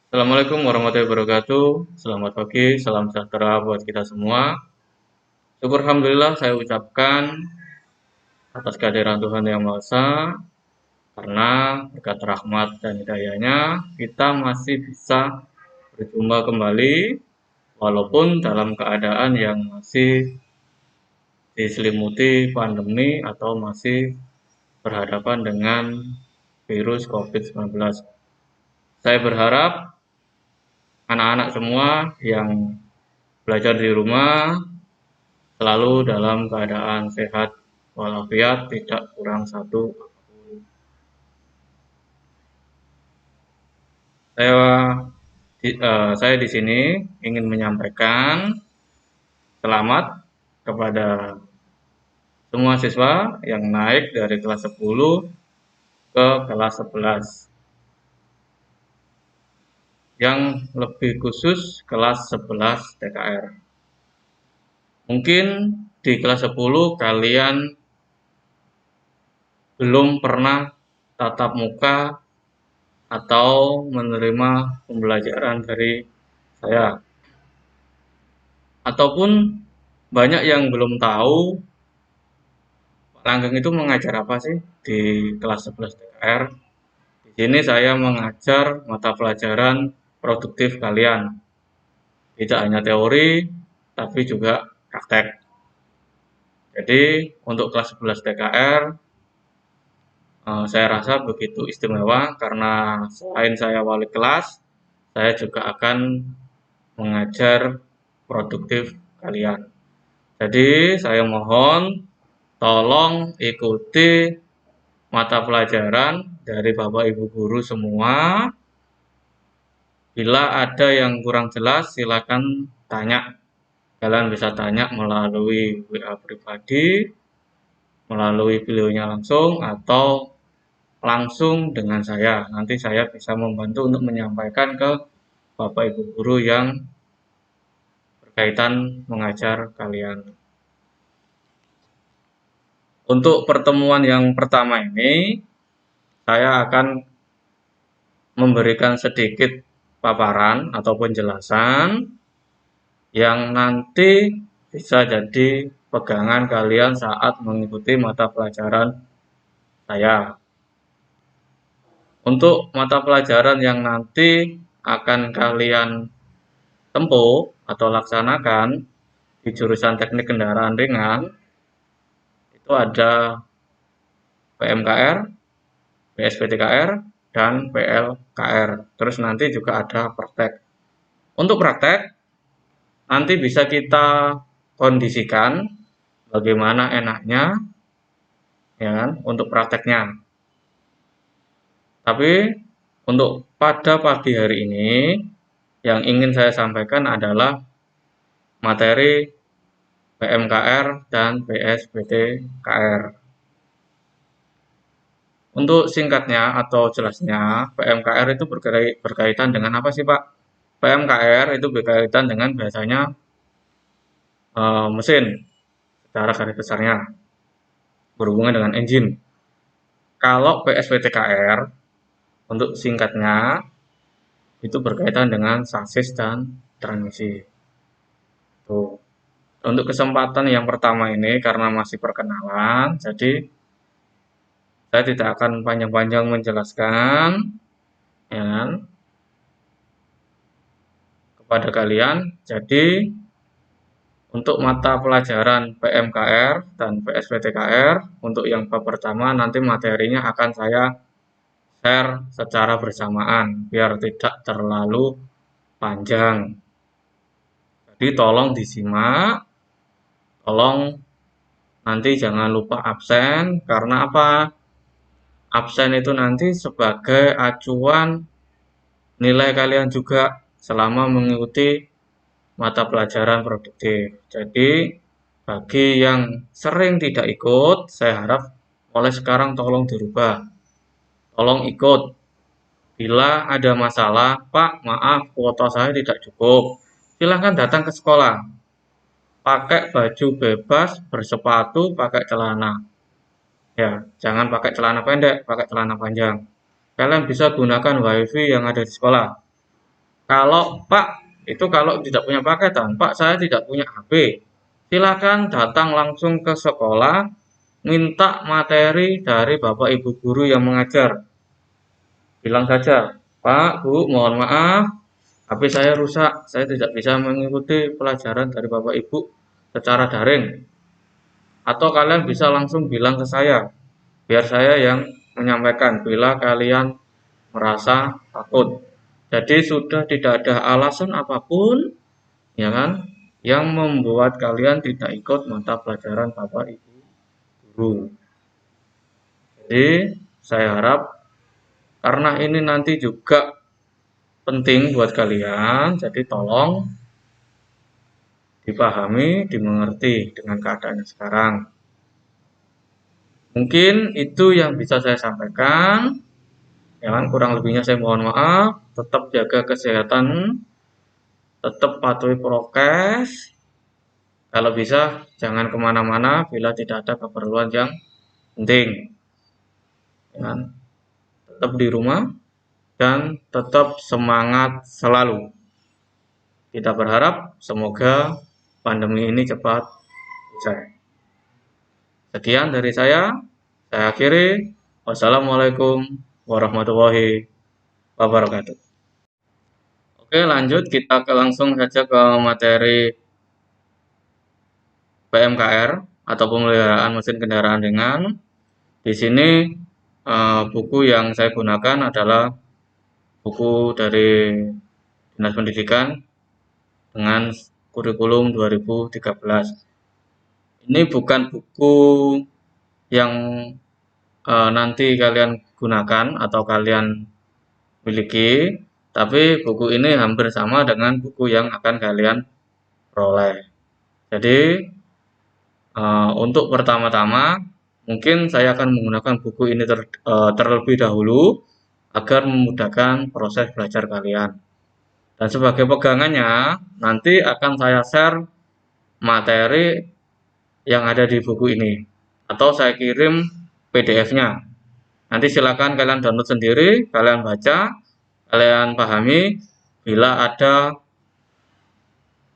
Assalamualaikum warahmatullahi wabarakatuh. Selamat pagi, salam sejahtera buat kita semua. Syukur Alhamdulillah saya ucapkan atas kehadiran Tuhan Yang Maha Esa, karena berkat rahmat dan hidayahnya kita masih bisa berjumpa kembali walaupun dalam keadaan yang masih diselimuti pandemi atau masih berhadapan dengan virus COVID-19. Saya berharap anak-anak semua yang belajar di rumah selalu dalam keadaan sehat walafiat, tidak kurang satu apapun. Saya di sini ingin menyampaikan selamat kepada semua siswa yang naik dari kelas 10 ke kelas 11. Yang lebih khusus kelas 11 TKR. Mungkin di kelas 10 kalian belum pernah tatap muka atau menerima pembelajaran dari saya. Ataupun banyak yang belum tahu Pak Langgeng itu mengajar apa sih di kelas 11 TKR. Di sini saya mengajar mata pelajaran produktif kalian. Tidak hanya teori, tapi juga praktek. Jadi untuk kelas 11 TKR, saya rasa begitu istimewa karena selain saya wali kelas, saya juga akan mengajar produktif kalian. Jadi saya mohon tolong ikuti mata pelajaran dari Bapak Ibu guru semua. Bila ada yang kurang jelas silakan tanya. Kalian bisa tanya melalui WA pribadi, melalui beliaunya langsung, atau langsung dengan saya. Nanti saya bisa membantu untuk menyampaikan ke Bapak Ibu guru yang berkaitan mengajar kalian. Untuk pertemuan yang pertama ini, saya akan memberikan sedikit paparan atau penjelasan yang nanti bisa jadi pegangan kalian saat mengikuti mata pelajaran saya. Untuk mata pelajaran yang nanti akan kalian tempuh atau laksanakan di jurusan teknik kendaraan ringan, itu ada PMKR, PSBTKR, dan PLKR. Terus nanti juga ada praktek. Untuk praktek, nanti bisa kita kondisikan bagaimana enaknya ya kan, untuk prakteknya. Tapi untuk pada pagi hari ini yang ingin saya sampaikan adalah materi PMKR dan PSBTKR. Untuk singkatnya atau jelasnya, PMKR itu berkaitan dengan apa sih Pak? PMKR itu berkaitan dengan biasanya mesin secara garis besarnya, berhubungan dengan engine. Kalau PSBTKR untuk singkatnya itu berkaitan dengan sasis dan transmisi. Tuh. Untuk kesempatan yang pertama ini karena masih perkenalan, jadi saya tidak akan panjang-panjang menjelaskan ya kan, kepada kalian. Jadi untuk mata pelajaran PMKR dan PSBTKR untuk yang bab pertama nanti materinya akan saya share secara bersamaan biar tidak terlalu panjang. Jadi tolong disimak, tolong nanti jangan lupa absen karena apa? Absen itu nanti sebagai acuan nilai kalian juga selama mengikuti mata pelajaran produktif. Jadi bagi yang sering tidak ikut, saya harap mulai sekarang tolong dirubah. Tolong ikut. Bila ada masalah, Pak, maaf, kuota saya tidak cukup. Silahkan datang ke sekolah. Pakai baju bebas, bersepatu, pakai celana. Ya, jangan pakai celana pendek, pakai celana panjang. Kalian bisa gunakan WiFi yang ada di sekolah. Kalau Pak, itu kalau tidak punya paketan, Pak saya tidak punya HP, silakan datang langsung ke sekolah, minta materi dari Bapak Ibu guru yang mengajar. Bilang saja, Pak, Bu, mohon maaf, HP saya rusak, saya tidak bisa mengikuti pelajaran dari Bapak Ibu secara daring. Atau kalian bisa langsung bilang ke saya, biar saya yang menyampaikan bila kalian merasa takut. Jadi sudah tidak ada alasan apapun, ya kan, yang membuat kalian tidak ikut mata pelajaran Bapak Ibu guru. Jadi saya harap karena ini nanti juga penting buat kalian, jadi tolong dipahami, dimengerti dengan keadaannya sekarang. Mungkin itu yang bisa saya sampaikan. Ya kan, kurang lebihnya saya mohon maaf. Tetap jaga kesehatan, tetap patuhi prokes. Kalau bisa, jangan kemana-mana bila tidak ada keperluan yang penting. Ya kan? Tetap di rumah dan tetap semangat selalu. Kita berharap semoga pandemi ini cepat usai. Sekian dari saya akhiri. Wassalamualaikum warahmatullahi wabarakatuh. Oke, lanjut kita langsung saja ke materi PMKR atau pemeliharaan mesin kendaraan ringan. Di sini buku yang saya gunakan adalah buku dari Dinas Pendidikan dengan kurikulum 2013. Ini bukan buku yang nanti kalian gunakan atau kalian miliki, tapi buku ini hampir sama dengan buku yang akan kalian peroleh. Jadi untuk pertama-tama mungkin saya akan menggunakan buku ini terlebih dahulu agar memudahkan proses belajar kalian. Dan sebagai pegangannya nanti akan saya share materi yang ada di buku ini atau saya kirim PDF-nya. Nanti silakan kalian download sendiri, kalian baca, kalian pahami. Bila ada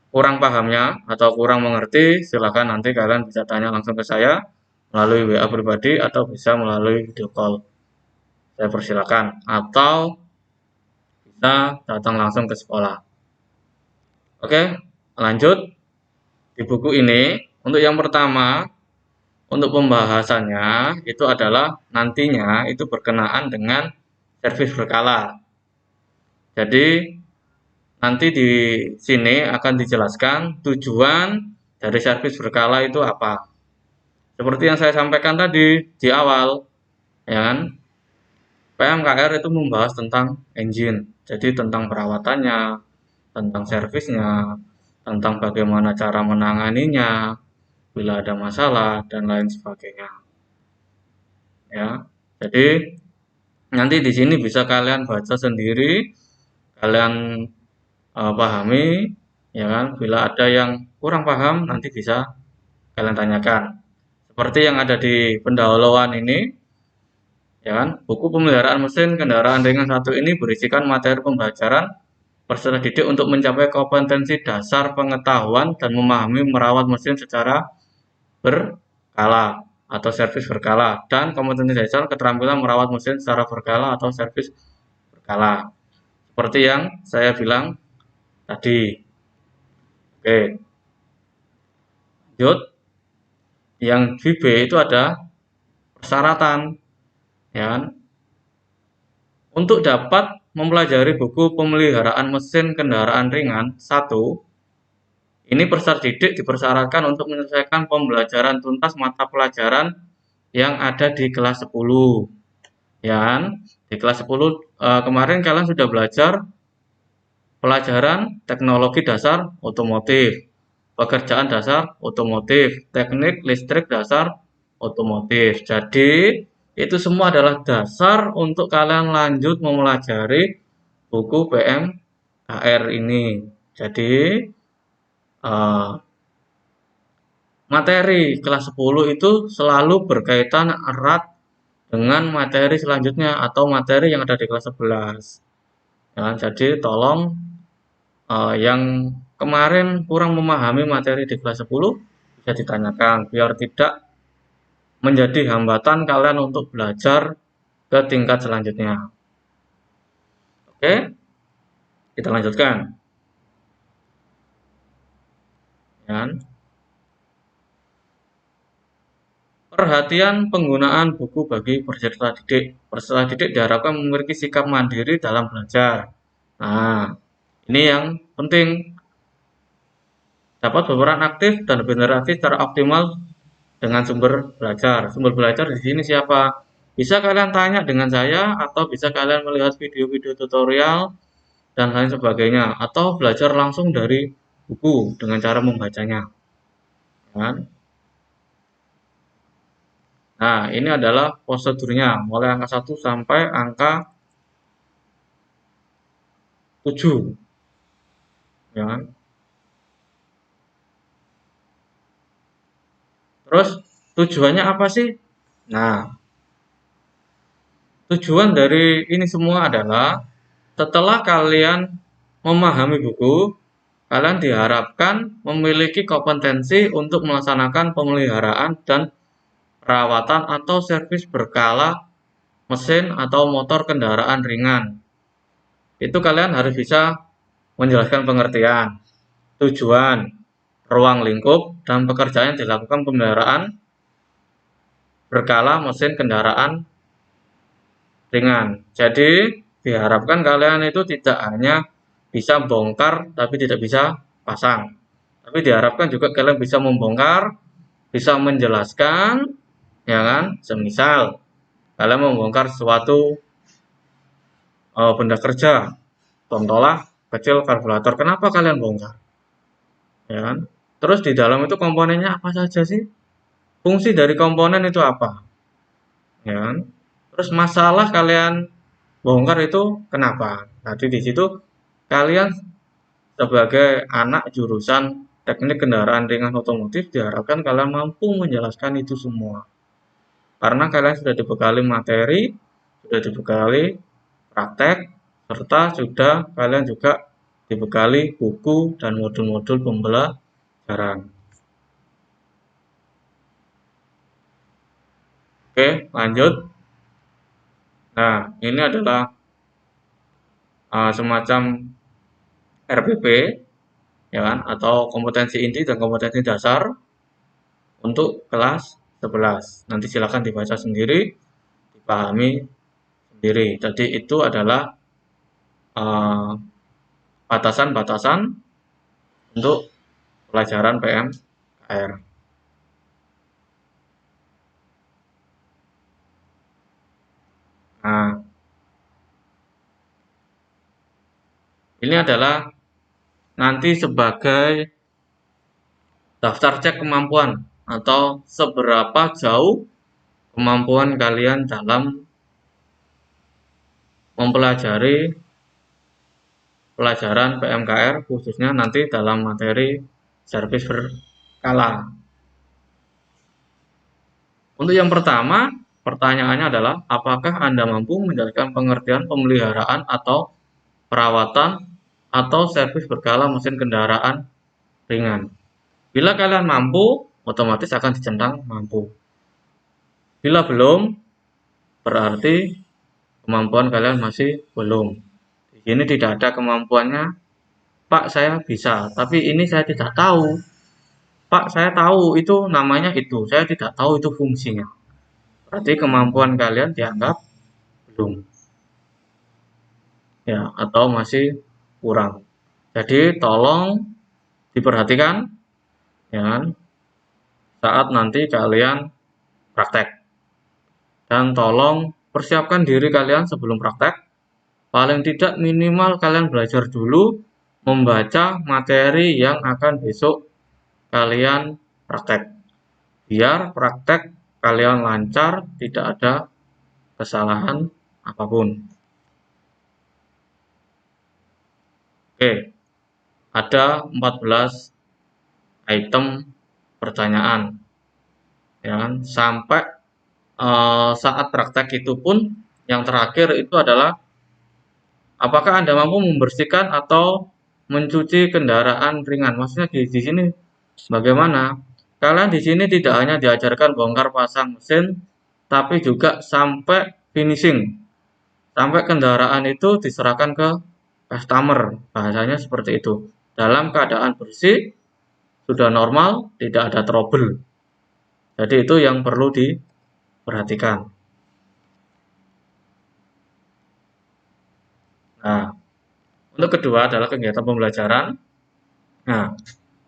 kurang pahamnya atau kurang mengerti, silakan nanti kalian bisa tanya langsung ke saya melalui WA pribadi atau bisa melalui video call. Saya persilakan atau bisa datang langsung ke sekolah. Oke, lanjut. Di buku ini, untuk yang pertama, untuk pembahasannya itu adalah nantinya itu berkenaan dengan servis berkala. Jadi nanti di sini akan dijelaskan tujuan dari servis berkala itu apa. Seperti yang saya sampaikan tadi di awal, ya kan? PMKR itu membahas tentang engine, jadi tentang perawatannya, tentang servisnya, tentang bagaimana cara menanganinya, bila ada masalah dan lain sebagainya. Ya, jadi nanti di sini bisa kalian baca sendiri, kalian pahami, ya kan? Bila ada yang kurang paham, nanti bisa kalian tanyakan. Seperti yang ada di pendahuluan ini, ya kan? Buku pemeliharaan mesin kendaraan ringan 1 ini berisikan materi pembelajaran peserta didik untuk mencapai kompetensi dasar pengetahuan dan memahami merawat mesin secara berkala atau servis berkala dan kompetensi dasar keterampilan merawat mesin secara berkala atau servis berkala. Seperti yang saya bilang tadi. Oke. Lanjut. Yang di B itu ada persyaratan, ya kan? Untuk dapat mempelajari buku pemeliharaan mesin kendaraan ringan 1, ini peserta didik dipersyaratkan untuk menyelesaikan pembelajaran tuntas mata pelajaran yang ada di kelas 10. Ya kan? Di kelas 10 kemarin kalian sudah belajar pelajaran teknologi dasar otomotif, pekerjaan dasar otomotif, teknik listrik dasar otomotif. Jadi itu semua adalah dasar untuk kalian lanjut mempelajari buku PMKR ini. Jadi materi kelas 10 itu selalu berkaitan erat dengan materi selanjutnya atau materi yang ada di kelas 11. Ya, jadi tolong yang kemarin kurang memahami materi di kelas 10 bisa ditanyakan biar tidak menjadi hambatan kalian untuk belajar ke tingkat selanjutnya. Oke, kita lanjutkan. Ya. Perhatian penggunaan buku bagi peserta didik. Peserta didik diharapkan memiliki sikap mandiri dalam belajar. Nah, ini yang penting. Dapat berperan aktif dan berinteraksi secara optimal dengan sumber belajar. Sumber belajar di sini siapa? Bisa kalian tanya dengan saya, atau bisa kalian melihat video-video tutorial dan lain sebagainya, atau belajar langsung dari buku dengan cara membacanya. Kan? Nah, ini adalah prosedurnya, mulai angka 1 sampai angka 7. Ya kan? Terus tujuannya apa sih? Nah, tujuan dari ini semua adalah setelah kalian memahami buku, kalian diharapkan memiliki kompetensi untuk melaksanakan pemeliharaan dan perawatan atau servis berkala mesin atau motor kendaraan ringan. Itu kalian harus bisa menjelaskan pengertian, tujuan, ruang lingkup, dan pekerjaan yang dilakukan pemeliharaan berkala mesin kendaraan ringan. Jadi diharapkan kalian itu tidak hanya bisa bongkar tapi tidak bisa pasang. Tapi diharapkan juga kalian bisa membongkar, bisa menjelaskan, ya kan? Semisal kalian membongkar suatu benda kerja, contohlah kecil karburator. Kenapa kalian bongkar? Ya kan? Terus di dalam itu komponennya apa saja sih? Fungsi dari komponen itu apa? Ya kan? Terus masalah kalian bongkar itu kenapa? Tadi di situ kalian sebagai anak jurusan teknik kendaraan ringan otomotif diharapkan kalian mampu menjelaskan itu semua. Karena kalian sudah dibekali materi, sudah dibekali praktek, serta sudah kalian juga dibekali buku dan modul-modul pembelajaran. Oke, lanjut. Nah, ini adalah semacam RPP, ya kan, atau kompetensi inti dan kompetensi dasar untuk kelas 11. Nanti silakan dibaca sendiri, dipahami sendiri. Jadi itu adalah batasan-batasan untuk pelajaran PMKR. Nah, ini adalah nanti sebagai daftar cek kemampuan atau seberapa jauh kemampuan kalian dalam mempelajari pelajaran PMKR, khususnya nanti dalam materi servis berkala. Untuk yang pertama, pertanyaannya adalah apakah Anda mampu menjalankan pengertian pemeliharaan atau perawatan atau servis berkala mesin kendaraan ringan. Bila kalian mampu, otomatis akan dicentang mampu. Bila belum, berarti kemampuan kalian masih belum. Di sini tidak ada kemampuannya, Pak saya bisa, tapi ini saya tidak tahu. Pak saya tahu itu namanya itu, saya tidak tahu itu fungsinya. Berarti kemampuan kalian dianggap belum. Ya, atau masih kurang. Jadi tolong diperhatikan ya, saat nanti kalian praktek. Dan tolong persiapkan diri kalian sebelum praktek. Paling tidak minimal kalian belajar dulu membaca materi yang akan besok kalian praktek. Biar praktek kalian lancar, tidak ada kesalahan apapun. Oke, ada 14 item pertanyaan. Ya kan? Sampai saat praktek itu pun yang terakhir itu adalah apakah Anda mampu membersihkan atau mencuci kendaraan ringan. Maksudnya di sini bagaimana? Kalian di sini tidak hanya diajarkan bongkar pasang mesin, tapi juga sampai finishing. Sampai kendaraan itu diserahkan ke customer. Bahasanya seperti itu. Dalam keadaan bersih, sudah normal, tidak ada trouble. Jadi itu yang perlu diperhatikan. Nah, untuk kedua adalah kegiatan pembelajaran. Nah,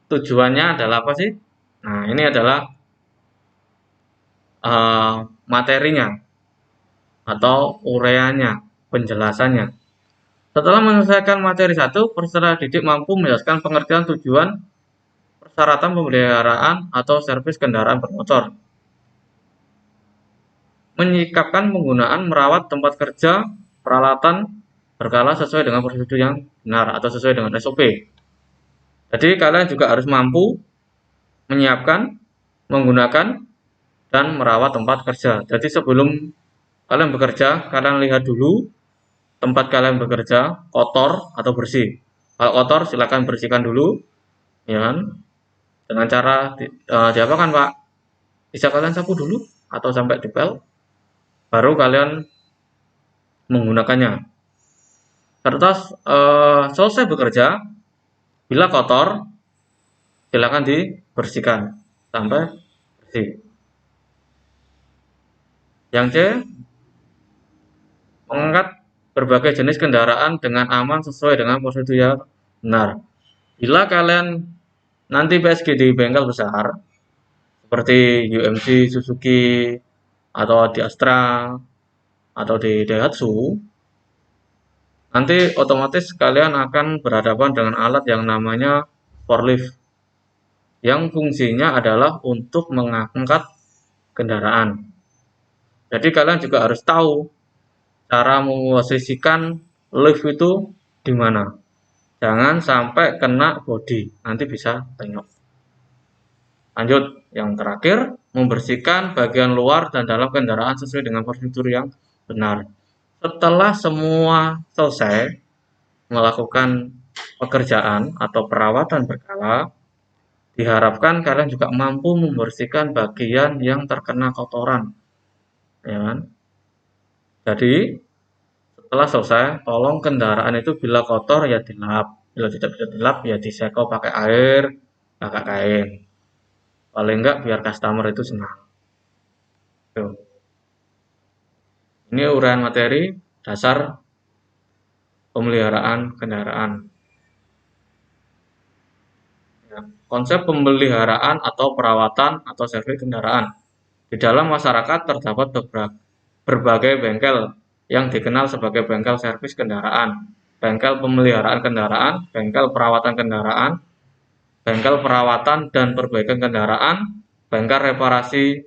tujuannya adalah apa sih? Nah, ini adalah materinya atau ureanya, penjelasannya. Setelah menyelesaikan materi satu, peserta didik mampu menjelaskan pengertian tujuan, persyaratan pemeliharaan atau servis kendaraan bermotor. Menyikapkan penggunaan merawat tempat kerja, peralatan berkala sesuai dengan prosedur yang benar atau sesuai dengan SOP. Jadi kalian juga harus mampu menyiapkan, menggunakan, dan merawat tempat kerja. Jadi sebelum kalian bekerja, kalian lihat dulu tempat kalian bekerja kotor atau bersih. Kalau kotor silakan bersihkan dulu, ya kan? Dengan cara diapakan Pak? Bisa kalian sapu dulu atau sampai dipel, baru kalian menggunakannya. Terus selesai bekerja, bila kotor silakan dibersihkan sampai bersih. Yang C, mengangkat berbagai jenis kendaraan dengan aman sesuai dengan prosedur yang benar. Bila kalian nanti PSG di bengkel besar seperti UMC, Suzuki, atau di Astra, atau di Daihatsu, nanti otomatis kalian akan berhadapan dengan alat yang namanya forklift, yang fungsinya adalah untuk mengangkat kendaraan. Jadi kalian juga harus tahu cara memposisikan lift itu di mana. Jangan sampai kena bodi, nanti bisa penyok. Lanjut, yang terakhir, membersihkan bagian luar dan dalam kendaraan sesuai dengan prosedur yang benar. Setelah semua selesai melakukan pekerjaan atau perawatan berkala, diharapkan kalian juga mampu membersihkan bagian yang terkena kotoran. Ya kan? Jadi, setelah selesai, tolong kendaraan itu bila kotor ya dilap. Bila tidak bisa dilap ya diseko pakai air, pakai kain. Paling enggak biar customer itu senang. Tuh. Ini uraian materi dasar pemeliharaan kendaraan. Ya, konsep pemeliharaan atau perawatan atau servis kendaraan. Di dalam masyarakat terdapat berbagai bengkel yang dikenal sebagai bengkel servis kendaraan, bengkel pemeliharaan kendaraan, bengkel perawatan kendaraan, bengkel perawatan dan perbaikan kendaraan, bengkel reparasi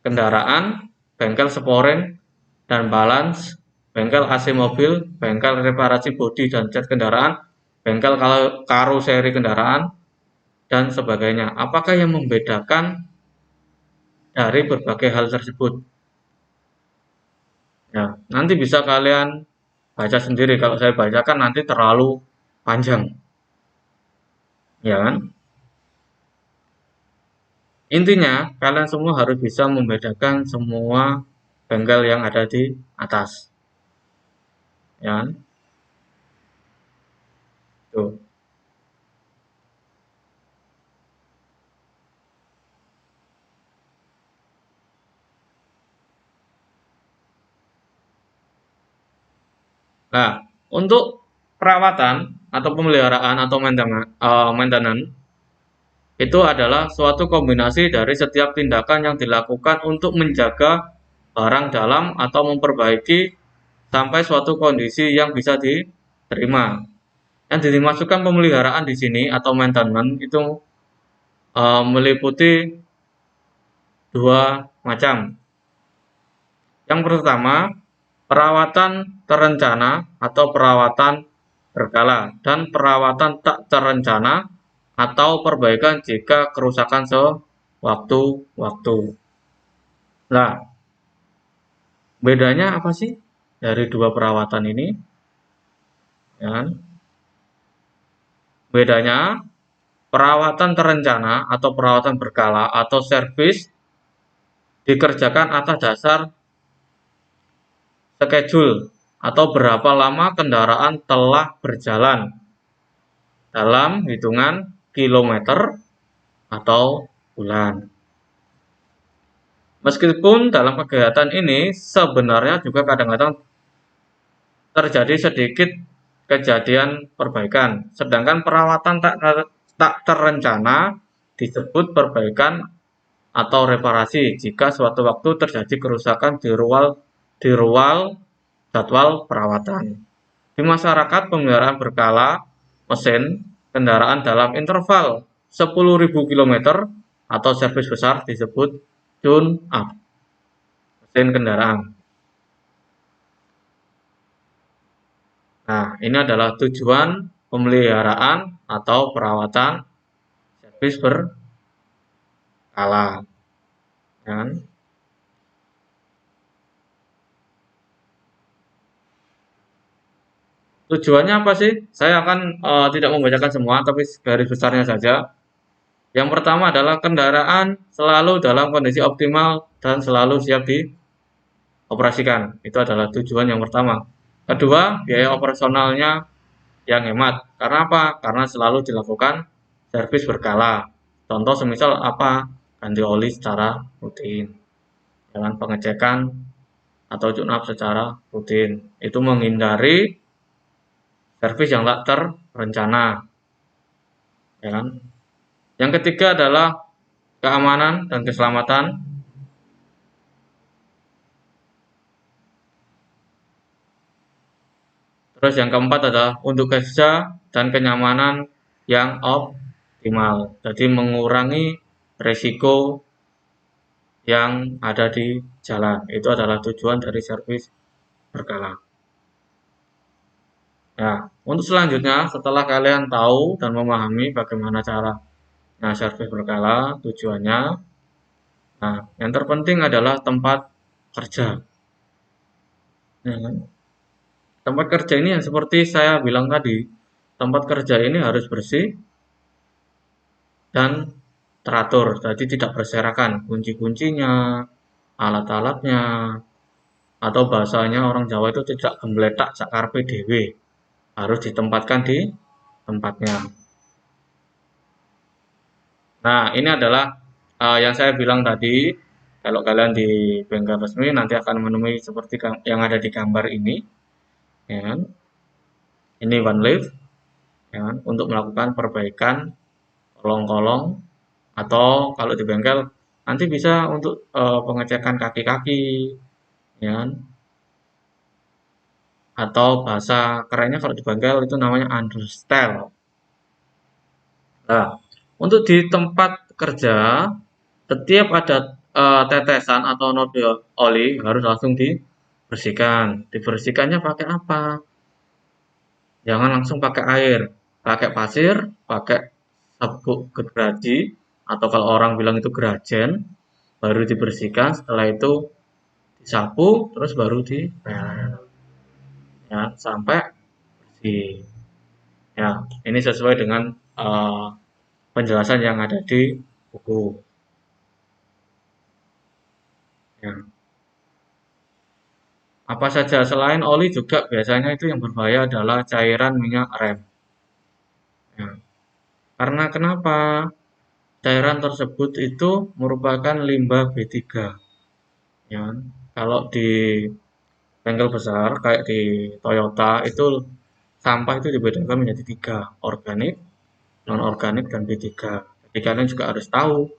kendaraan, bengkel sporing dan balance, bengkel AC mobil, bengkel reparasi bodi dan cat kendaraan, bengkel karoseri kendaraan, dan sebagainya. Apakah yang membedakan dari berbagai hal tersebut? Ya, nanti bisa kalian baca sendiri. Kalau saya bacakan nanti terlalu panjang. Ya kan? Intinya, kalian semua harus bisa membedakan semua bengkel yang ada di atas. Ya kan? Tuh. Nah, untuk perawatan atau pemeliharaan atau maintenance itu adalah suatu kombinasi dari setiap tindakan yang dilakukan untuk menjaga barang dalam atau memperbaiki sampai suatu kondisi yang bisa diterima. Yang dimaksudkan pemeliharaan di sini atau maintenance itu meliputi dua macam. Yang pertama, perawatan terencana atau perawatan berkala dan perawatan tak terencana atau perbaikan jika kerusakan sewaktu-waktu. Nah, bedanya apa sih dari dua perawatan ini? Ya kan? Bedanya, perawatan terencana atau perawatan berkala atau servis dikerjakan atas dasar schedule atau berapa lama kendaraan telah berjalan dalam hitungan kilometer atau bulan. Meskipun dalam kegiatan ini sebenarnya juga kadang-kadang terjadi sedikit kejadian perbaikan, sedangkan perawatan tak terencana disebut perbaikan atau reparasi jika suatu waktu terjadi kerusakan di ruang jadwal perawatan. Di masyarakat, pemeliharaan berkala mesin kendaraan dalam interval 10.000 km atau servis besar disebut tune-up mesin kendaraan. Nah, ini adalah tujuan pemeliharaan atau perawatan servis berkala. Ya. Tujuannya apa sih? Saya akan tidak membacakan semua, tapi garis besarnya saja. Yang pertama adalah kendaraan selalu dalam kondisi optimal dan selalu siap dioperasikan. Itu adalah tujuan yang pertama. Kedua, biaya operasionalnya yang hemat. Karena apa? Karena selalu dilakukan servis berkala. Contoh semisal apa? Ganti oli secara rutin. Dengan pengecekan atau tune-up secara rutin. Itu menghindari servis yang tak terencana. Ya kan? Yang ketiga adalah keamanan dan keselamatan. Terus yang keempat adalah untuk kerja dan kenyamanan yang optimal. Jadi mengurangi resiko yang ada di jalan. Itu adalah tujuan dari servis berkala. Ya, untuk selanjutnya setelah kalian tahu dan memahami bagaimana cara servis berkala, tujuannya, nah yang terpenting adalah tempat kerja. Ya kan? Tempat kerja ini yang seperti saya bilang tadi, tempat kerja ini harus bersih dan teratur, jadi tidak berserakan kunci-kuncinya, alat-alatnya, atau bahasanya orang Jawa itu tidak gembletak sak karepe dhewe, harus ditempatkan di tempatnya. Nah, ini adalah yang saya bilang tadi, kalau kalian di bengkel resmi nanti akan menemui seperti yang ada di gambar ini, ya kan? Ini one lift, ya kan? Untuk melakukan perbaikan kolong-kolong atau kalau di bengkel nanti bisa untuk pengecekan kaki-kaki, ya kan? Atau bahasa kerennya kalau di bengkel itu namanya understyle. Nah, untuk di tempat kerja setiap ada tetesan atau nodul oli harus langsung dibersihkan. Dibersihkannya pakai apa? Jangan langsung pakai air, pakai pasir, pakai sabuk gergaji atau kalau orang bilang itu gerajen, baru dibersihkan. Setelah itu disapu, terus baru dipel, ya sampai bersih. Ya, ini sesuai dengan penjelasan yang ada di buku. Ya. Apa saja selain oli juga biasanya itu yang berbahaya adalah cairan minyak rem. Ya. Karena kenapa? Cairan tersebut itu merupakan limbah B3. Ya. Kalau di bengkel besar kayak di Toyota itu sampah itu dibedakan menjadi 3, organik, non-organik, dan B3. Jadi kalian juga harus tahu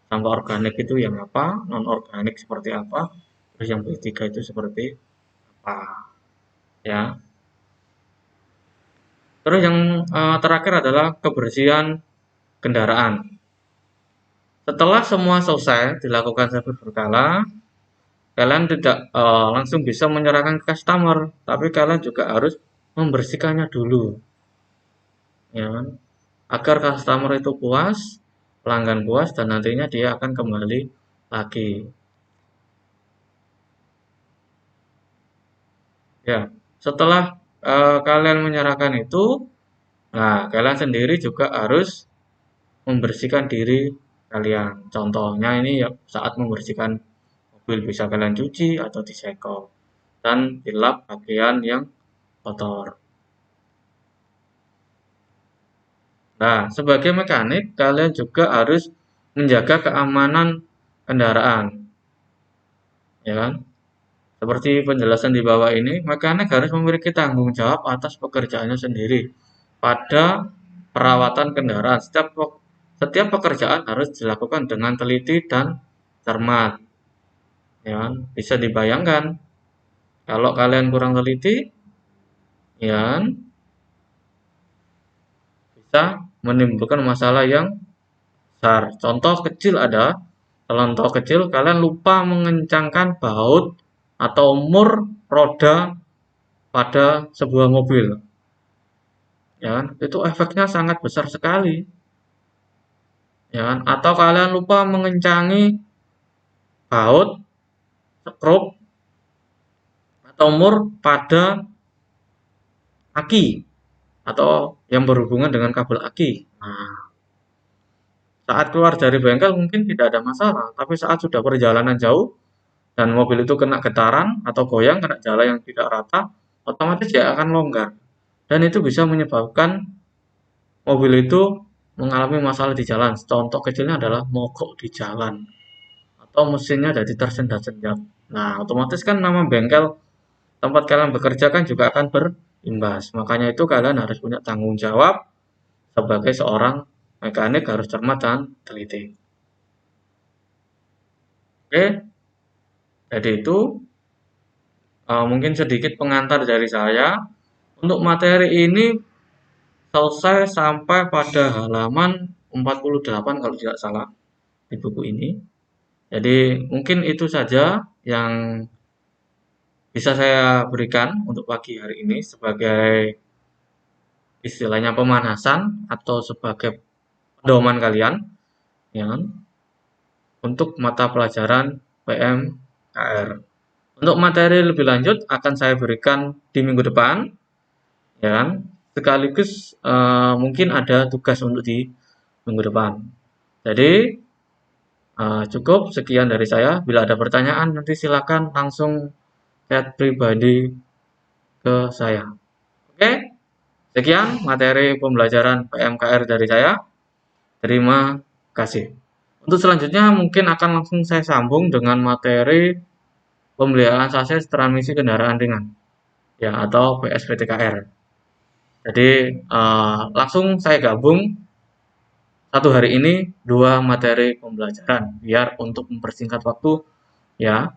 sampah organik itu yang apa, non-organik seperti apa, terus yang B3 itu seperti apa. Ya. Terus yang terakhir adalah kebersihan kendaraan. Setelah semua selesai dilakukan servis berkala, kalian tidak langsung bisa menyerahkan ke customer, tapi kalian juga harus membersihkannya dulu, ya kan? Agar customer itu puas, pelanggan puas, dan nantinya dia akan kembali lagi. Ya, setelah kalian menyerahkan itu, Nah, kalian sendiri juga harus membersihkan diri kalian. Contohnya ini ya saat membersihkan mobil bisa kalian cuci atau disegel dan dilap bagian yang kotor. Nah, sebagai mekanik kalian juga harus menjaga keamanan kendaraan, ya kan? Seperti penjelasan di bawah ini, mekanik harus memiliki tanggung jawab atas pekerjaannya sendiri pada perawatan kendaraan. Setiap pekerjaan harus dilakukan dengan teliti dan cermat. Ya, kan? Bisa dibayangkan kalau kalian kurang teliti, ya, kan, bisa menimbulkan masalah yang besar. Contoh kecil ada, contoh kecil kalian lupa mengencangkan baut atau mur roda pada sebuah mobil. Ya kan? Itu efeknya sangat besar sekali, ya kan? Atau kalian lupa mengencangi baut, skrup, atau mur pada aki atau yang berhubungan dengan kabel aki. Nah, saat keluar dari bengkel mungkin tidak ada masalah, tapi saat sudah perjalanan jauh dan mobil itu kena getaran atau goyang kena jalan yang tidak rata, otomatis dia akan longgar. Dan itu bisa menyebabkan mobil itu mengalami masalah di jalan. Contoh kecilnya adalah mogok di jalan atau mesinnya jadi tersendat-sendat. Nah, otomatis kan nama bengkel tempat kalian bekerja kan juga akan berimbas. Makanya itu kalian harus punya tanggung jawab sebagai seorang mekanik harus cermat dan teliti. Oke, jadi itu mungkin sedikit pengantar dari saya. Untuk materi ini selesai sampai pada halaman 48 kalau tidak salah di buku ini. Jadi mungkin itu saja yang bisa saya berikan untuk pagi hari ini sebagai istilahnya pemanasan atau sebagai pedoman kalian, ya kan, untuk mata pelajaran PMKR. Untuk materi lebih lanjut akan saya berikan di minggu depan, ya kan. Sekaligus mungkin ada tugas untuk di minggu depan. Jadi cukup sekian dari saya. Bila ada pertanyaan nanti silakan langsung chat pribadi ke saya. Oke, sekian materi pembelajaran PMKR dari saya. Terima kasih. Untuk selanjutnya mungkin akan langsung saya sambung dengan materi pemeliharaan sasis transmisi kendaraan ringan, ya, atau PSVTKR. Jadi langsung saya gabung satu hari ini dua materi pembelajaran biar untuk mempersingkat waktu, ya.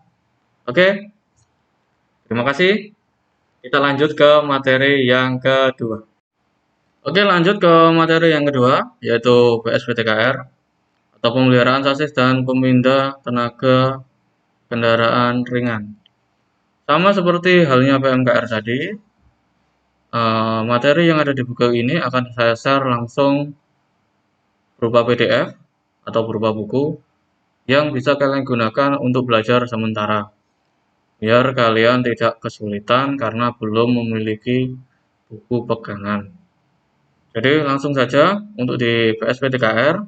Oke, terima kasih. Kita lanjut ke materi yang kedua. Oke, lanjut ke materi yang kedua, yaitu PSVTKR atau pemeliharaan sasis dan pemindah tenaga kendaraan ringan. Sama seperti halnya PMKR tadi, materi yang ada di buku ini akan saya share langsung berupa PDF atau berupa buku yang bisa kalian gunakan untuk belajar sementara. Biar kalian tidak kesulitan karena belum memiliki buku pegangan. Jadi langsung saja untuk di PSVTKR.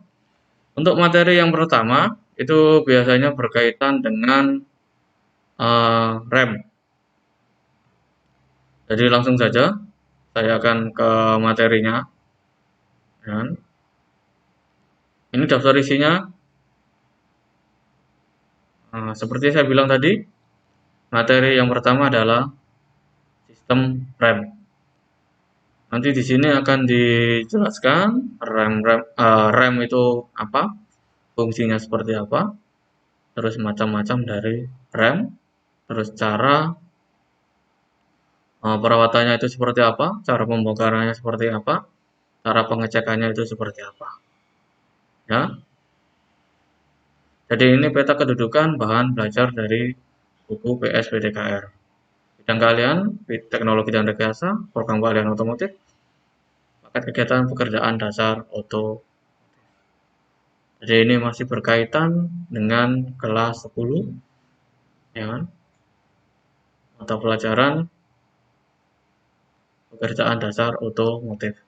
Untuk materi yang pertama itu biasanya berkaitan dengan rem. Jadi langsung saja saya akan ke materinya. Dan ini daftar isinya. Seperti saya bilang tadi, materi yang pertama adalah sistem rem. Nanti di sini akan dijelaskan rem itu apa, fungsinya seperti apa, terus macam-macam dari rem, terus cara perawatannya itu seperti apa, cara pembongkarannya seperti apa, cara pengecekannya itu seperti apa. Ya, jadi ini peta kedudukan bahan belajar dari buku PSVTKR. Bidang kalian, teknologi dan rekayasa, program keahlian otomotif, paket kegiatan pekerjaan dasar oto. Jadi ini masih berkaitan dengan kelas 10, ya kan? Mata pelajaran pekerjaan dasar otomotif.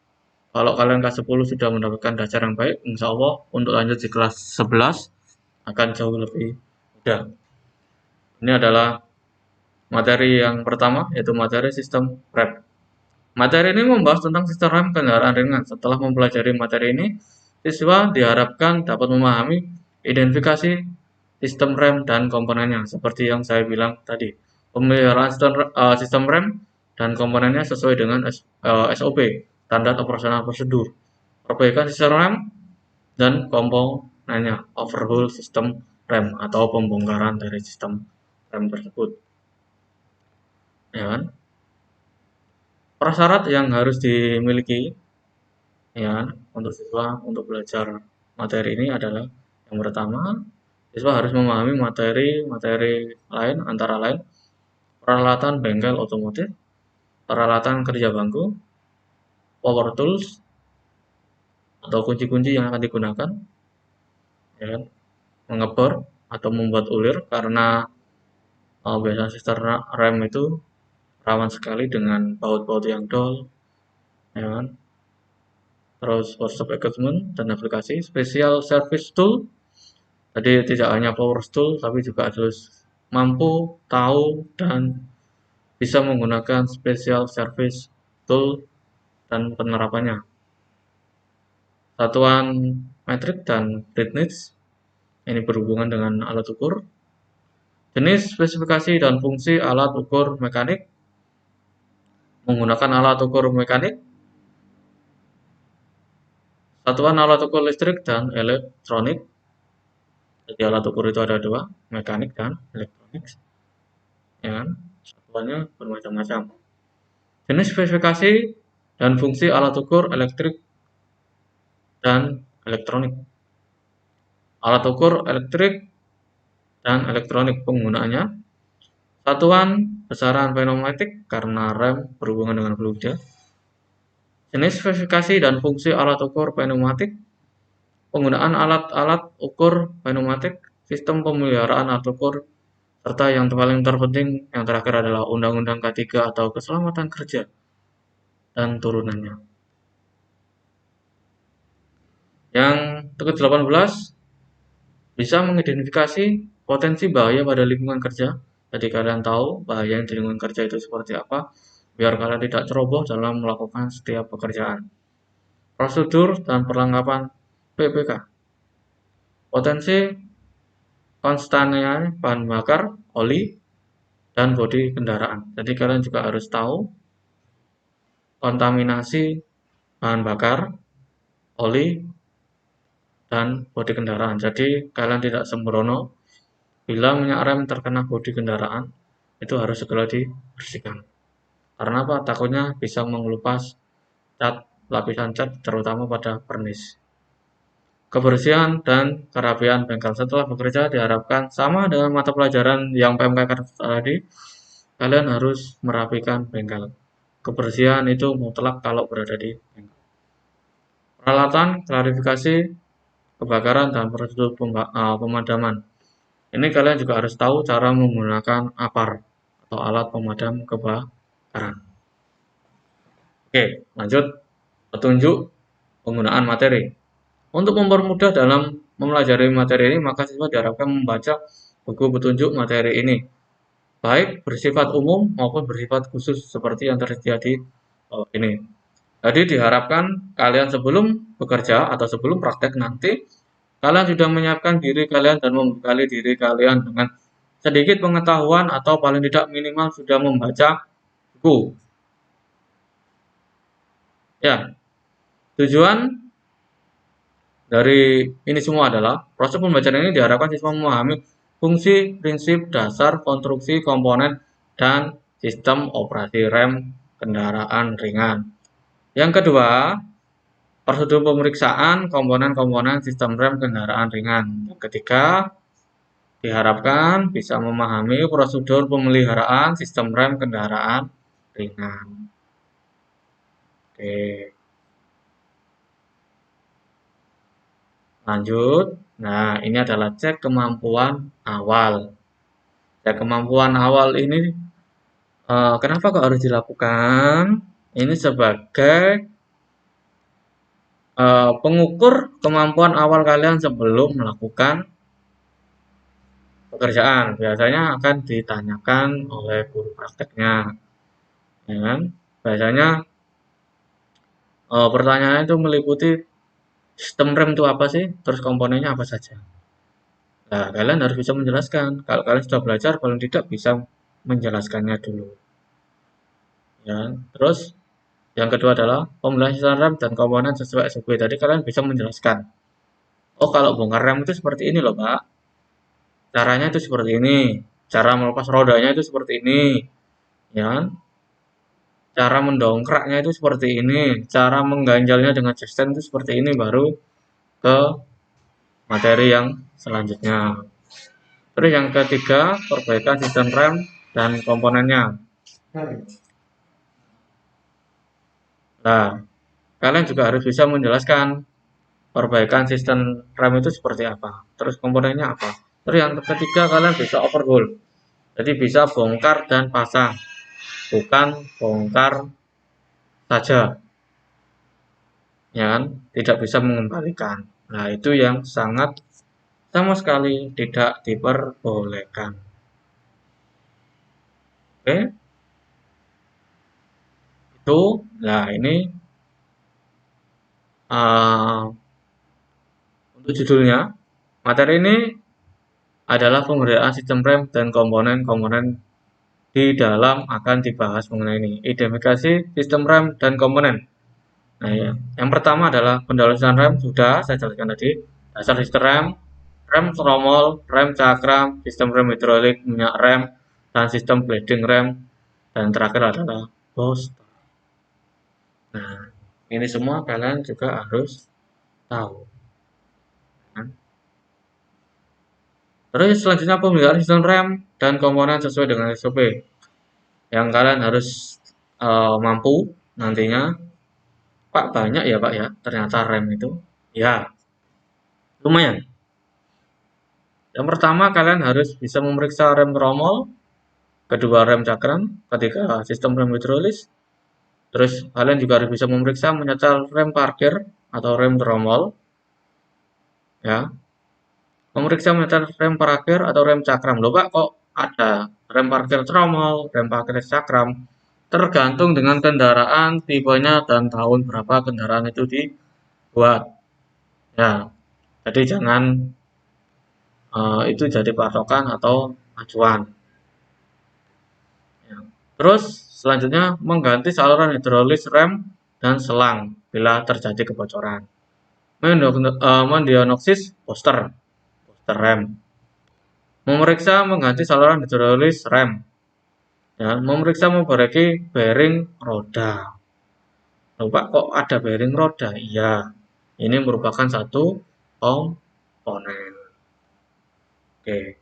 Kalau kalian kelas 10 sudah mendapatkan dasar yang baik, insya Allah untuk lanjut di kelas 11 akan jauh lebih mudah. Ini adalah materi yang pertama, yaitu materi sistem rem. Materi ini membahas tentang sistem rem kendaraan ringan. Setelah mempelajari materi ini, siswa diharapkan dapat memahami identifikasi sistem rem dan komponennya. Seperti yang saya bilang tadi, pemeliharaan sistem rem dan komponennya sesuai dengan SOP, standar operasional prosedur. Perbaikan sistem rem dan komponennya, overhaul sistem rem atau pembongkaran dari sistem rem tersebut. Ya kan? Prasyarat yang harus dimiliki ya untuk siswa untuk belajar materi ini adalah yang pertama, siswa harus memahami materi-materi lain antara lain peralatan bengkel otomotif, peralatan kerja bangku, power tools atau kunci-kunci yang akan digunakan, ya kan? Mengebor atau membuat ulir karena biasanya sistem rem itu rawan sekali dengan baut-baut yang dull, ya kan? Terus workshop equipment dan aplikasi, special service tool. Jadi tidak hanya power tool, tapi juga harus mampu tahu dan bisa menggunakan special service tool dan penerapannya. Satuan metrik dan Britnich, ini berhubungan dengan alat ukur. Jenis, spesifikasi, dan fungsi alat ukur mekanik. Menggunakan alat ukur mekanik. Satuan alat ukur listrik dan elektronik. Jadi alat ukur itu ada dua, mekanik dan elektronik. Ya kan? Satuannya bermacam-macam. Jenis, spesifikasi, dan fungsi alat ukur elektrik dan elektronik. Alat ukur elektrik dan elektronik penggunaannya. Satuan besaran pneumatik karena rem berhubungan dengan fluida. Jenis, spesifikasi, dan fungsi alat ukur pneumatik. Penggunaan alat-alat ukur pneumatik, sistem pemeliharaan alat ukur, serta yang paling terpenting yang terakhir adalah Undang-Undang K3 atau Keselamatan Kerja dan turunannya. Yang ke-18, bisa mengidentifikasi potensi bahaya pada lingkungan kerja. Jadi kalian tahu bahaya di lingkungan kerja itu seperti apa, biar kalian tidak ceroboh dalam melakukan setiap pekerjaan. Prosedur dan perlengkapan PPK. Potensi konstannya bahan bakar, oli, dan bodi kendaraan. Jadi kalian juga harus tahu kontaminasi bahan bakar, oli, dan bodi kendaraan. Jadi kalian tidak sembrono. Bila minyak rem terkena bodi kendaraan, itu harus segera dibersihkan. Karena apa? Takutnya bisa mengelupas cat, lapisan cat, terutama pada vernis. Kebersihan dan kerapian bengkel setelah bekerja diharapkan sama dengan mata pelajaran yang PMK tadi. Kalian harus merapikan bengkel. Kebersihan itu mutlak kalau berada di bengkel. Peralatan, klarifikasi, kebakaran, dan prosedur pemadaman. Ini kalian juga harus tahu cara menggunakan APAR atau alat pemadam kebakaran. Oke, lanjut petunjuk penggunaan materi. Untuk mempermudah dalam mempelajari materi ini, maka siswa diharapkan membaca buku petunjuk materi ini, baik bersifat umum maupun bersifat khusus seperti yang tersedia di ini. Jadi diharapkan kalian sebelum bekerja atau sebelum praktek nanti, kalian sudah menyiapkan diri kalian dan membekali diri kalian dengan sedikit pengetahuan atau paling tidak minimal sudah membaca buku. Ya, tujuan dari ini semua adalah proses pembelajaran ini diharapkan siswa memahami fungsi, prinsip, dasar, konstruksi, komponen, dan sistem operasi rem kendaraan ringan. Yang kedua, prosedur pemeriksaan komponen-komponen sistem rem kendaraan ringan. Yang ketiga, diharapkan bisa memahami prosedur pemeliharaan sistem rem kendaraan ringan. Oke. Lanjut. Nah, ini adalah cek kemampuan awal. Cek kemampuan awal ini kenapa kok harus dilakukan? Ini sebagai pengukur kemampuan awal kalian sebelum melakukan pekerjaan. Biasanya akan ditanyakan oleh guru prakteknya, ya kan? Biasanya pertanyaannya itu meliputi sistem rem itu apa sih, terus komponennya apa saja. Nah, kalian harus bisa menjelaskan. Kalau kalian sudah belajar, paling tidak bisa menjelaskannya dulu. Ya, terus yang kedua adalah pembelajaran sistem rem dan komponen sesuai SOP. Tadi kalian bisa menjelaskan. Oh, kalau bongkar rem itu seperti ini loh, Pak. Caranya itu seperti ini. Cara melepas rodanya itu seperti ini. Ya kan? Cara mendongkraknya itu seperti ini. Cara mengganjalnya dengan sistem itu seperti ini. Baru ke materi yang selanjutnya. Terus yang ketiga, perbaikan sistem rem dan komponennya. Nah, kalian juga harus bisa menjelaskan perbaikan sistem rem itu seperti apa. Terus komponennya apa. Terus yang ketiga, kalian bisa overhaul. Jadi bisa bongkar dan pasang. Bukan bongkar saja. Ya kan? Tidak bisa mengembalikan. Nah, itu yang sangat sama sekali tidak diperbolehkan. Oke, itu. Nah, ini uh, untuk judulnya. Materi ini adalah penggunaan sistem rem dan komponen-komponen di dalam akan dibahas mengenai ini. Identifikasi sistem rem dan komponen. Nah, ya. Yang pertama adalah pendalaman rem, sudah saya jelaskan tadi. Dasar sistem rem, rem tromol, rem cakram, sistem rem hidrolik, minyak rem, dan sistem bleeding rem. Dan terakhir adalah booster. Nah, ini semua kalian juga harus tahu. Kan? Terus selanjutnya pemeliharaan sistem rem dan komponen sesuai dengan SOP. Yang kalian harus mampu nantinya. Pak, banyak ya Pak ya, ternyata rem itu. Ya, lumayan. Yang pertama kalian harus bisa memeriksa rem tromol, kedua rem cakram, ketiga sistem rem hidrolis. Terus kalian juga harus bisa memeriksa menyetel rem parkir atau rem tromol. Ya, memeriksa menyetel rem parkir atau rem cakram. Loh Pak, kok ada rem parkir tromol, rem parkir cakram? Tergantung dengan kendaraan, tipenya, dan tahun berapa kendaraan itu dibuat. Ya, jadi jangan itu jadi patokan atau acuan. Ya. Terus selanjutnya mengganti saluran hidrolis rem dan selang bila terjadi kebocoran. Mendiagnosis booster rem. Memeriksa mengganti saluran hidrolis rem. Ya, memeriksa memperbaiki bearing roda. Loh, Pak, kok ada bearing roda? Iya, ini merupakan satu komponen. Oke,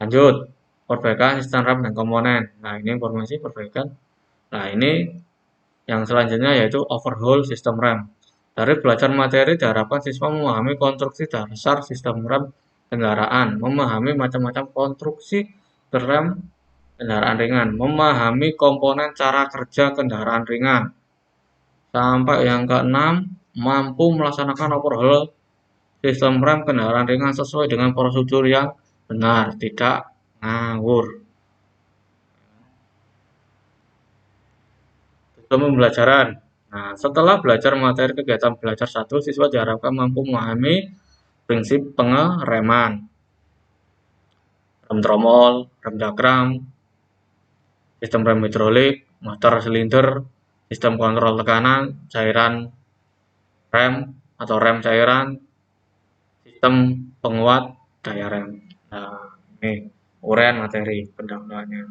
lanjut. Perbaikan sistem rem dan komponen. Nah, ini informasi perbaikan. Nah, ini yang selanjutnya yaitu overhaul sistem rem. Dari belajar materi diharapkan siswa memahami konstruksi dasar sistem rem kendaraan, memahami macam-macam konstruksi rem kendaraan ringan, memahami komponen cara kerja kendaraan ringan. Sampai yang keenam, mampu melaksanakan overhaul sistem rem kendaraan ringan sesuai dengan prosedur yang benar, tidak ngawur. Pembelajaran. Nah, setelah belajar materi kegiatan belajar 1, siswa diharapkan mampu memahami prinsip pengereman, rem tromol, rem cakram, sistem rem hidrolik, motor silinder, sistem kontrol tekanan, cairan rem atau rem cairan, sistem penguat daya rem. Nah, ini uraian materi pendahuluannya.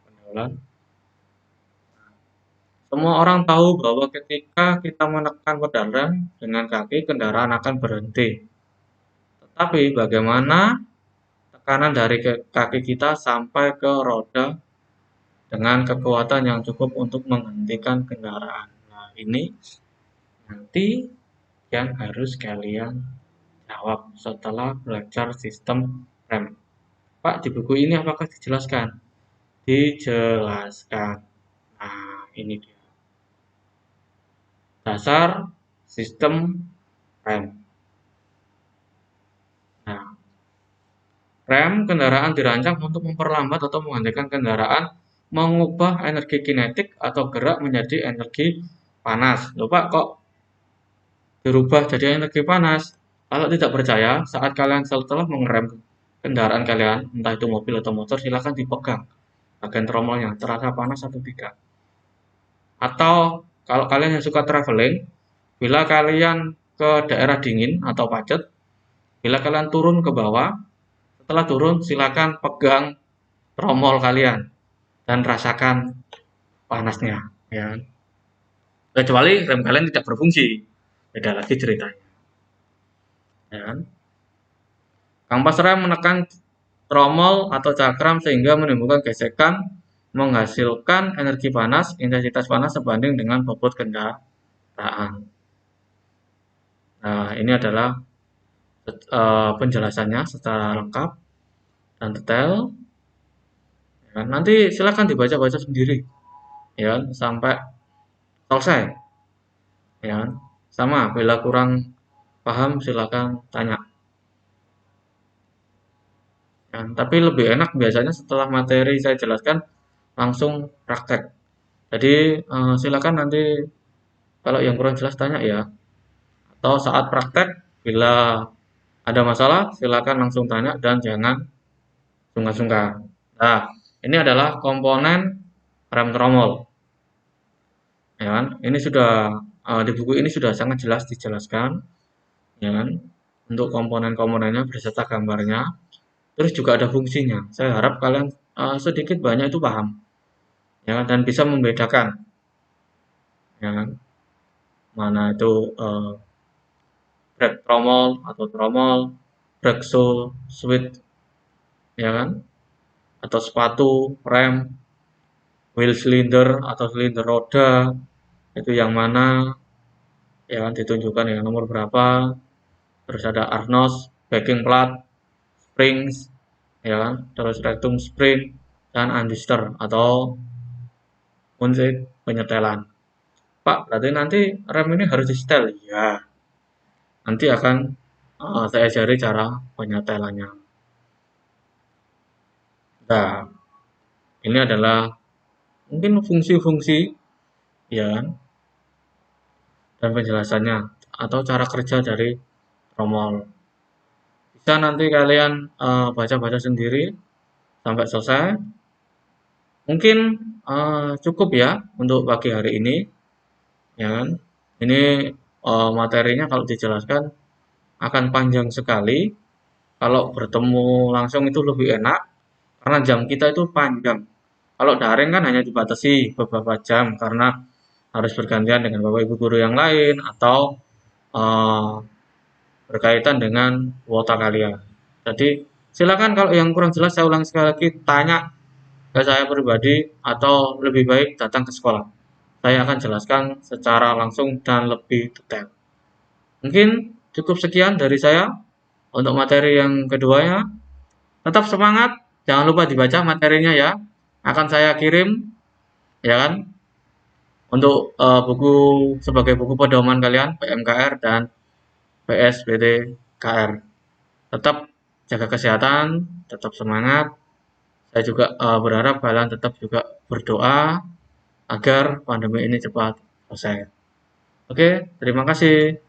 Pendahuluan. Semua orang tahu bahwa ketika kita menekan pedal rem dengan kaki, kendaraan akan berhenti. Tetapi bagaimana tekanan dari kaki kita sampai ke roda dengan kekuatan yang cukup untuk menghentikan kendaraan. Nah, ini nanti yang harus kalian jawab setelah belajar sistem rem. Pak, di buku ini apakah dijelaskan? Dijelaskan. Nah, ini dia. dasar sistem rem. Nah, rem kendaraan dirancang untuk memperlambat atau menghentikan kendaraan, mengubah energi kinetik atau gerak menjadi energi panas. Loh Pak, kok dirubah jadi energi panas? Kalau tidak percaya, saat kalian setelah mengerem kendaraan kalian, entah itu mobil atau motor, silakan dipegang bagian tromolnya, terasa panas atau tidak. Atau kalau kalian yang suka traveling, bila kalian ke daerah dingin atau pacet, bila kalian turun ke bawah, setelah turun silakan pegang tromol kalian dan rasakan panasnya, ya. Kecuali rem kalian tidak berfungsi, beda lagi ceritanya, ya kan? Kampas rem menekan tromol atau cakram sehingga menimbulkan gesekan, menghasilkan energi panas, intensitas panas sebanding dengan bobot kendaraan. Nah, ini adalah penjelasannya secara lengkap dan detail. Ya, nanti silakan dibaca-baca sendiri, ya sampai selesai. Ya, sama. Bila kurang paham, silakan tanya. Ya, tapi lebih enak biasanya setelah materi saya jelaskan langsung praktek. Jadi silakan nanti kalau yang kurang jelas tanya ya. Atau saat praktek bila ada masalah silakan langsung tanya dan jangan sungkan-sungkan. Nah, ini adalah komponen rem tromol. Ya kan? Ini sudah di buku ini sudah sangat jelas dijelaskan, ya kan? Untuk komponen-komponennya beserta gambarnya. Terus juga ada fungsinya. Saya harap kalian sedikit banyak itu paham, ya kan? Dan bisa membedakan, ya kan? Mana itu brake tromol atau tromol, brake shoe, switch, ya kan? Atau sepatu, rem, wheel cylinder atau silinder roda, itu yang mana, ya kan? Ditunjukkan yang nomor berapa. Terus ada Arnos, backing plat, springs, ya kan? Terus rectum spring dan adjuster atau kunci penyetelan. Pak, berarti nanti rem ini harus disetel? Ya, nanti akan saya ajari cara penyetelannya. Nah, ini adalah mungkin fungsi-fungsi, ya kan? Dan penjelasannya atau cara kerja dari tromol. Bisa nanti kalian baca-baca sendiri sampai selesai. Mungkin cukup ya untuk pagi hari ini, ya kan? Ini materinya kalau dijelaskan akan panjang sekali. Kalau bertemu langsung itu lebih enak karena jam kita itu panjang. Kalau daring kan hanya dibatasi beberapa jam karena harus bergantian dengan bapak ibu guru yang lain atau uh, berkaitan dengan kuota kalian. Jadi silakan kalau yang kurang jelas saya ulang sekali lagi tanya ke saya pribadi atau lebih baik datang ke sekolah. Saya akan jelaskan secara langsung dan lebih detail. Mungkin cukup sekian dari saya untuk materi yang keduanya. Tetap semangat, jangan lupa dibaca materinya ya. Akan saya kirim, ya kan, untuk buku sebagai buku pedoman kalian PMKR dan PSBTKR. Tetap jaga kesehatan, tetap semangat. Saya juga berharap kalian tetap juga berdoa agar pandemi ini cepat selesai. Oke, terima kasih.